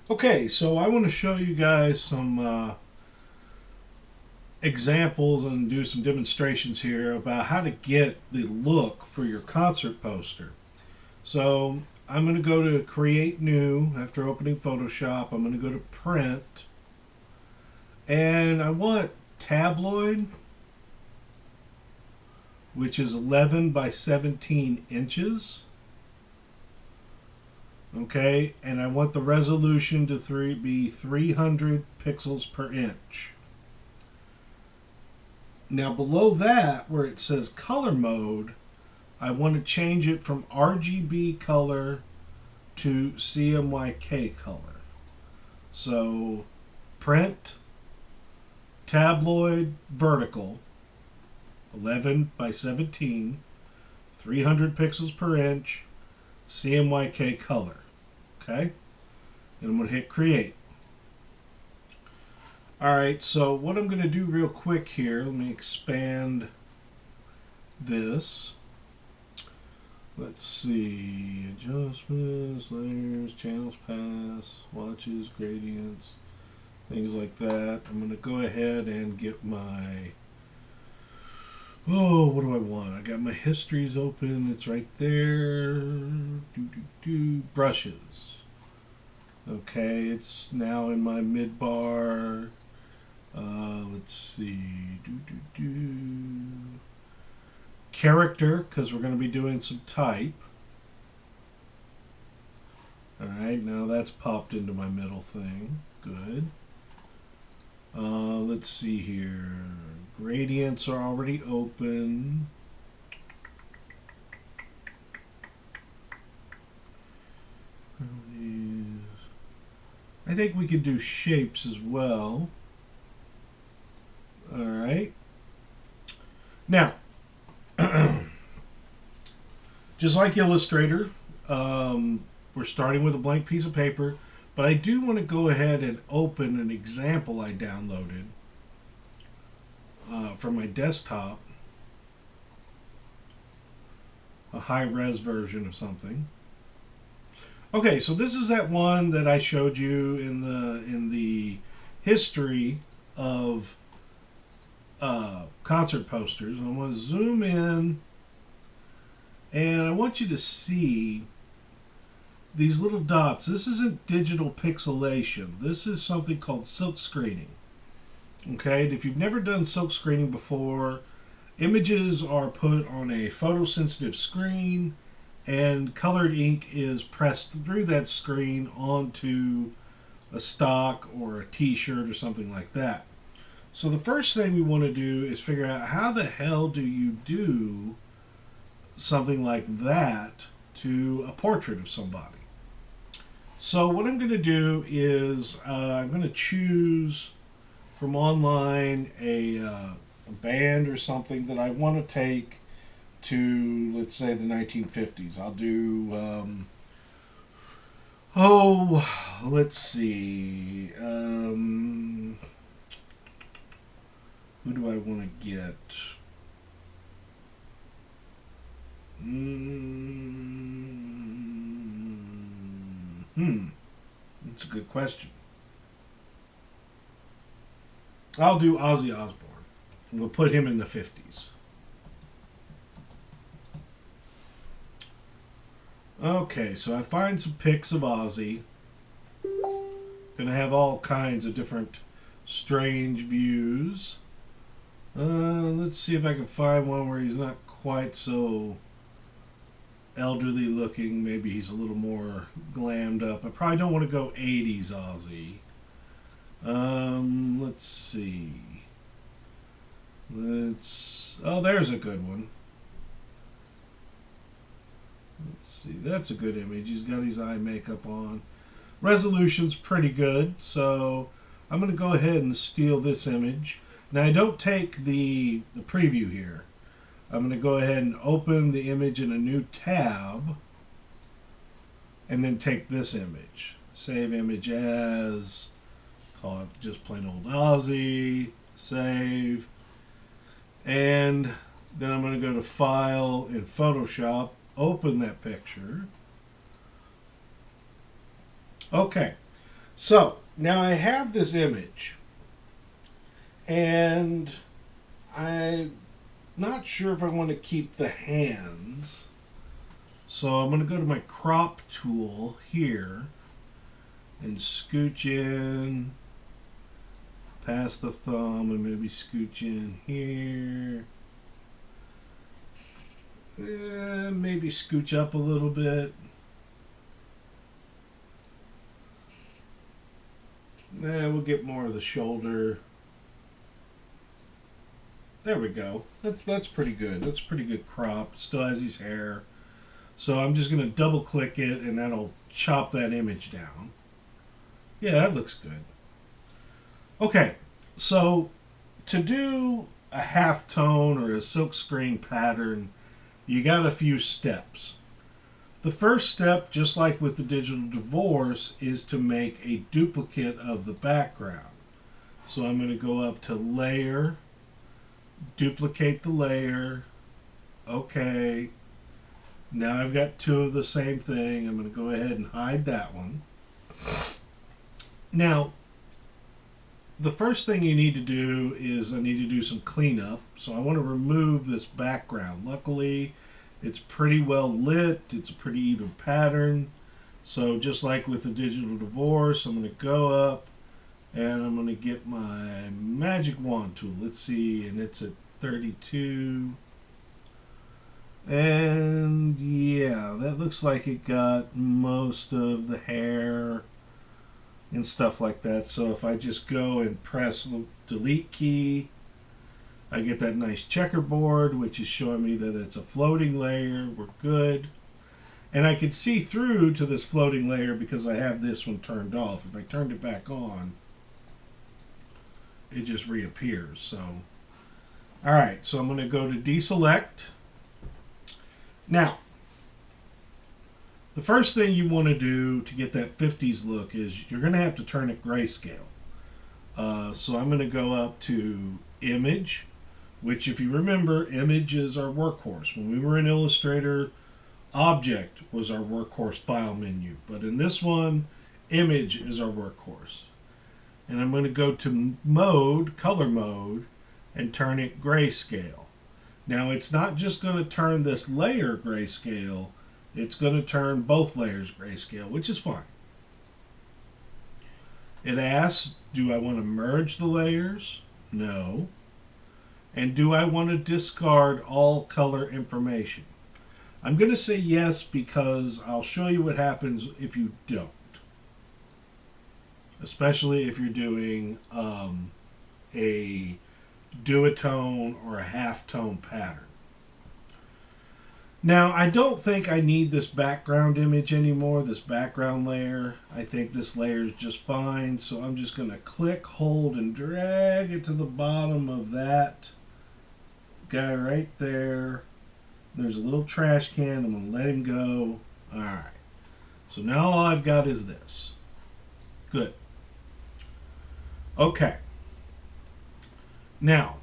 Okay, so I want to show you guys some examples and do some demonstrations here about how to get the look for your concert poster. So I'm going to go to Create New after opening Photoshop. I'm going to go to Print, and I want tabloid, which is 11 by 17 inches. Okay, and I want the resolution to be 300 pixels per inch. Now below that, where it says color mode, I want to change it from RGB color to CMYK color. So print, tabloid, vertical, 11 by 17, 300 pixels per inch, CMYK color. Okay? And I'm going to hit create. Alright, so what I'm going to do real quick here, let me expand this. Let's see, adjustments, layers, channels pass, watches, gradients, things like that. I'm going to go ahead and get my, what do I want? I got my histories open, it's right there. Brushes. Okay, it's now in my mid bar. Let's see. Character, because we're going to be doing some type. Alright, now that's popped into my middle thing. Good. Let's see here. Gradients are already open. I think we could do shapes as well. Alright. Now, just like Illustrator, we're starting with a blank piece of paper, but I do want to go ahead and open an example I downloaded from my desktop, a high-res version of something. Okay, so this is that one that I showed you in the history of concert posters. I'm going to zoom in, and I want you to see these little dots. This isn't digital pixelation. This is something called silk screening. Okay, if you've never done silk screening before, images are put on a photosensitive screen, and colored ink is pressed through that screen onto a stock or a t-shirt or something like that. So the first thing we want to do is figure out how the hell do you do something like that to a portrait of somebody. So what I'm going to do is I'm going to choose from online a band or something that I want to take to, let's say, the 1950s. I'll do, let's see. Who do I want to get? That's a good question. I'll do Ozzy Osbourne. We'll put him in the 50s. Okay, so I find some pics of Ozzy. Gonna have all kinds of different strange views. Let's see if I can find one where he's not quite so elderly looking. Maybe he's a little more glammed up. I probably don't want to go 80s Ozzy. Let's see. Oh, there's a good one. Let's see. That's a good image. He's got his eye makeup on. Resolution's pretty good, so I'm going to go ahead and steal this image. Now, I don't take the preview here. I'm going to go ahead and open the image in a new tab and then take this image. Save image as, call it just plain old Ozzy, save, and then I'm going to go to File in Photoshop, open that picture. Okay, So now I have this image, and I'm not sure if I want to keep the hands. So I'm going to go to my crop tool here and scooch in past the thumb and maybe scooch in here. Maybe scooch up a little bit. We'll get more of the shoulder. There we go. That's pretty good. That's pretty good crop. Still has his hair. So I'm just going to double click it and that'll chop that image down. Yeah, that looks good. Okay, so to do a halftone or a silkscreen pattern, you got a few steps. The first step, just like with the digital divorce, is to make a duplicate of the background. So I'm going to go up to Layer, duplicate the layer. Okay. Now I've got two of the same thing. I'm going to go ahead and hide that one. Now, the first thing you need to do is I need to do some cleanup. So I want to remove this background. Luckily, it's pretty well lit. It's a pretty even pattern. So just like with the digital divorce, I'm going to go up and I'm going to get my magic wand tool. Let's see, and it's at 32. And yeah, that looks like it got most of the hair and stuff like that. So if I just go and press the delete key, I get that nice checkerboard, which is showing me that it's a floating layer. We're good. And I can see through to this floating layer because I have this one turned off. If I turned it back on, it just reappears. So, all right, so I'm going to go to deselect. Now, the first thing you want to do to get that 50s look is you're going to have to turn it grayscale. So I'm going to go up to Image, which if you remember, Image is our workhorse. When we were in Illustrator, Object was our workhorse file menu. But in this one, Image is our workhorse. And I'm going to go to Mode, Color Mode, and turn it grayscale. Now it's not just going to turn this layer grayscale, it's going to turn both layers grayscale, which is fine. It asks, do I want to merge the layers? No. And do I want to discard all color information? I'm going to say yes because I'll show you what happens if you don't. Especially if you're doing a duotone or a halftone pattern. Now, I don't think I need this background image anymore, this background layer. I think this layer is just fine, so I'm just going to click, hold, and drag it to the bottom of that guy right there. There's a little trash can. I'm going to let him go. All right. So now all I've got is this. Good. Okay. Now,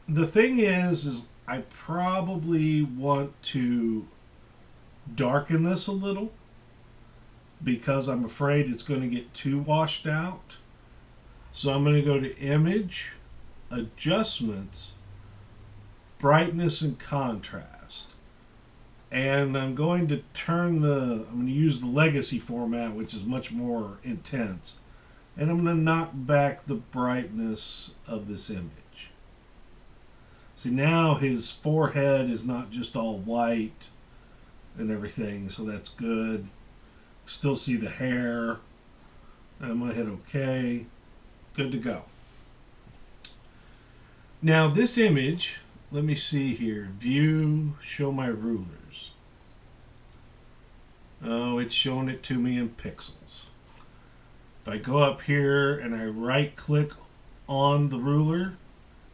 the thing is I probably want to darken this a little because I'm afraid it's going to get too washed out. So I'm going to go to Image, Adjustments, Brightness and Contrast. And I'm going to I'm going to use the legacy format, which is much more intense. And I'm going to knock back the brightness of this image. See, now his forehead is not just all white and everything, so that's good. Still see the hair. I'm going to hit OK. Good to go. Now this image, let me see here. View, show my rulers. Oh, it's showing it to me in pixels. If I go up here and I right click on the ruler,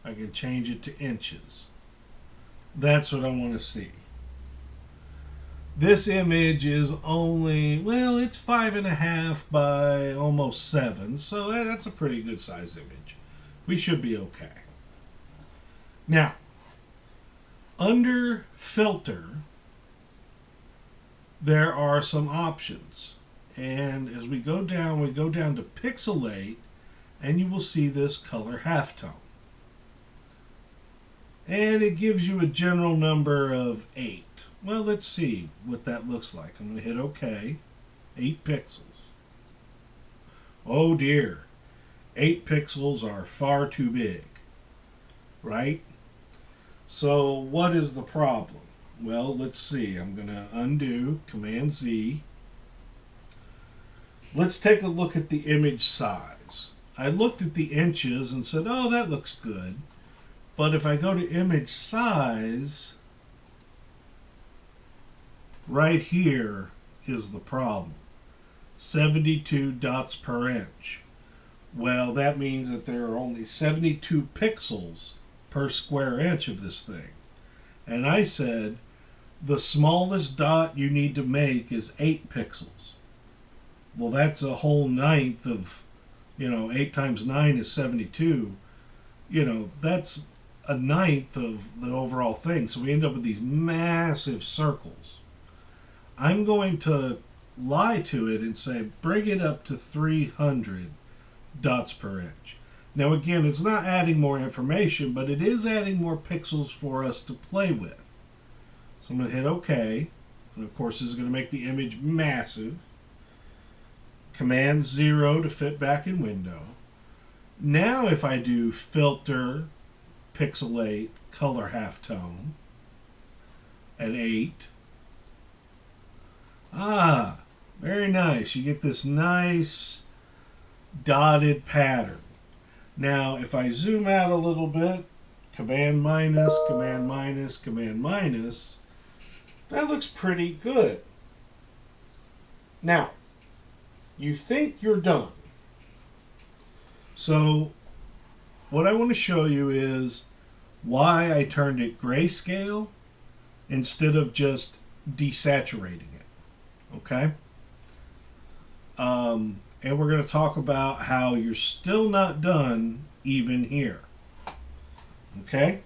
I can change it to inches. That's what I want to see. This image is only, well, it's 5.5 by almost 7, so that's a pretty good size image. We should be okay. Now, under Filter, there are some options. And as we go down to pixelate, and you will see this color halftone. And it gives you a general number of 8. Well, let's see what that looks like. I'm going to hit OK. 8 pixels. Oh dear. 8 pixels are far too big. Right? So what is the problem? Well, let's see. I'm going to undo, Command Z. Let's take a look at the image size. I looked at the inches and said, oh, that looks good. But if I go to image size, right here is the problem. 72 dots per inch. Well, that means that there are only 72 pixels per square inch of this thing. And I said, the smallest dot you need to make is 8 pixels. Well, that's a whole ninth of, 8 times 9 is 72. That's a ninth of the overall thing. So we end up with these massive circles. I'm going to lie to it and say, bring it up to 300 dots per inch. Now again, it's not adding more information, but it is adding more pixels for us to play with. So I'm going to hit OK. And of course, this is going to make the image massive. Command 0 to fit back in window. Now if I do filter, pixelate, color halftone at 8. Very nice. You get this nice dotted pattern. Now if I zoom out a little bit, Command minus, Command minus, Command minus, that looks pretty good. Now, you think you're done. So what I want to show you is why I turned it grayscale instead of just desaturating it. Okay? And we're going to talk about how you're still not done even here. Okay?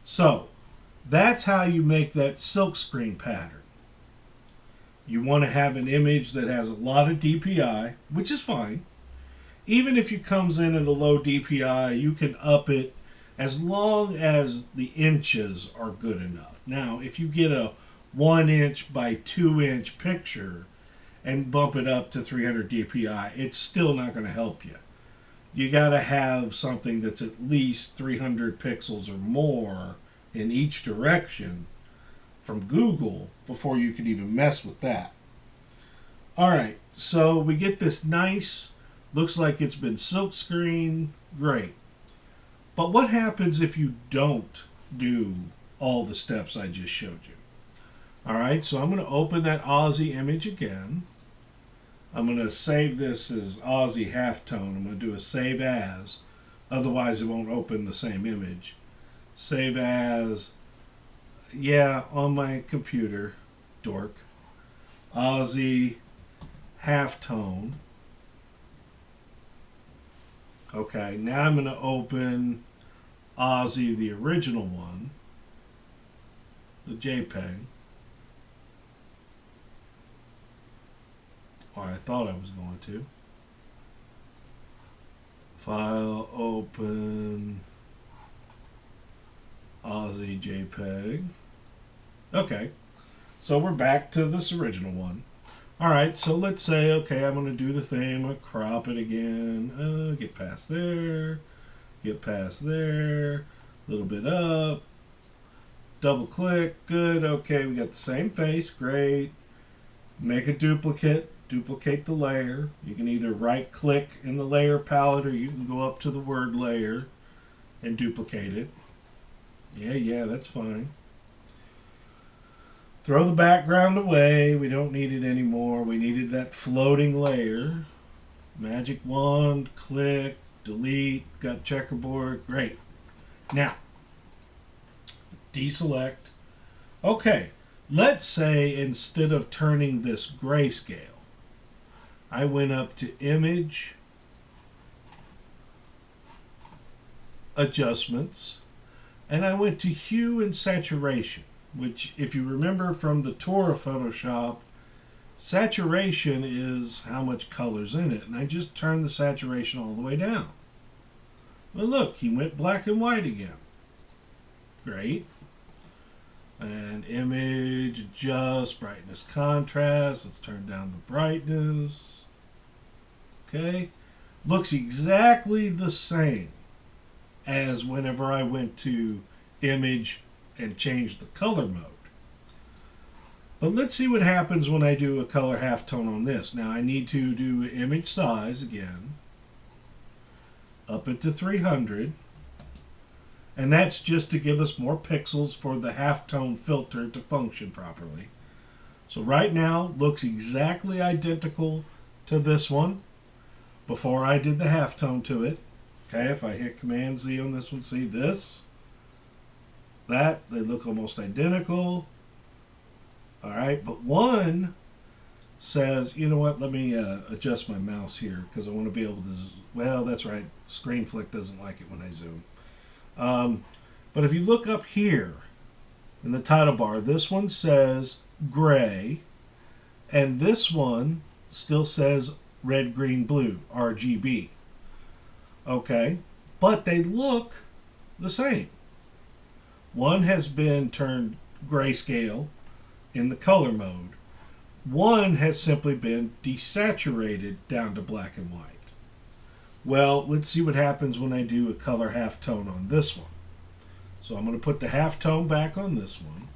So, that's how you make that silkscreen pattern. You want to have an image that has a lot of DPI, which is fine. Even if it comes in at a low DPI, you can up it as long as the inches are good enough. Now, if you get a 1 inch by 2 inch picture and bump it up to 300 DPI, it's still not going to help you. You got to have something that's at least 300 pixels or more in each direction from Google before you can even mess with that. All right, so we get this nice, looks like it's been silkscreen, great. But what happens if you don't do all the steps I just showed you? All right, so I'm going to open that Aussie image again. I'm going to save this as Aussie halftone. I'm going to do a save as, otherwise it won't open the same image. Save as, yeah, on my computer, dork. Aussie halftone. Okay, now I'm going to open Aussie, the original one, the JPEG. Or I thought I was going to. File, open, Aussie JPEG. Okay, so we're back to this original one. All right, so let's say, okay, I'm going to do the thing. I'm going to crop it again. Get past there. Get past there. A little bit up. Double click. Good. Okay, we got the same face. Great. Make a duplicate. Duplicate the layer. You can either right click in the layer palette or you can go up to the word layer and duplicate it. Yeah, that's fine. Throw the background away. We don't need it anymore. We needed that floating layer. Magic wand, click, delete, got checkerboard. Great. Now, deselect. Okay, let's say instead of turning this grayscale, I went up to Image, Adjustments, and I went to Hue and Saturation, which, if you remember from the tour of Photoshop, Saturation is how much color's in it, and I just turned the saturation all the way down. Well, look, he went black and white again. Great. And image, adjust, brightness, contrast. Let's turn down the brightness. Okay. Looks exactly the same as whenever I went to image and changed the color mode. But let's see what happens when I do a color halftone on this. Now I need to do image size again. Up it to 300. And that's just to give us more pixels for the halftone filter to function properly. So right now, looks exactly identical to this one before I did the halftone to it. Okay, if I hit Command Z on this one, see this, that, they look almost identical. All right, but one says, you know what, let me adjust my mouse here because I want to be able to, well, that's right, Screen Flick doesn't like it when I zoom. But if you look up here in the title bar, this one says gray, and this one still says red, green, blue, RGB. Okay, but they look the same. One has been turned grayscale in the color mode. One has simply been desaturated down to black and white. Well, let's see what happens when I do a color halftone on this one. So I'm going to put the halftone back on this one,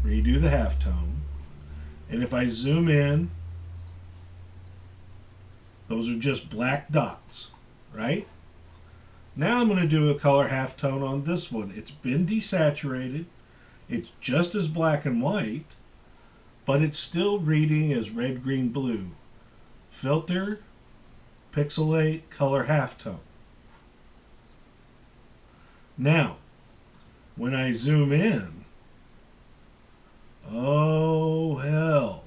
redo the halftone, and if I zoom in, those are just black dots, right? Now I'm going to do a color halftone on this one. It's been desaturated, it's just as black and white, but it's still reading as red, green, blue. Filter, pixelate, color halftone. Now, when I zoom in, oh hell,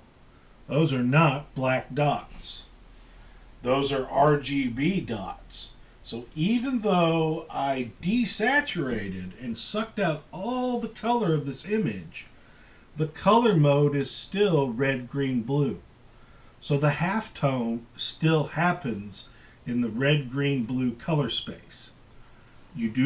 those are not black dots. Those are RGB dots. So even though I desaturated and sucked out all the color of this image, the color mode is still red, green, blue. So the halftone still happens in the red, green, blue color space. You do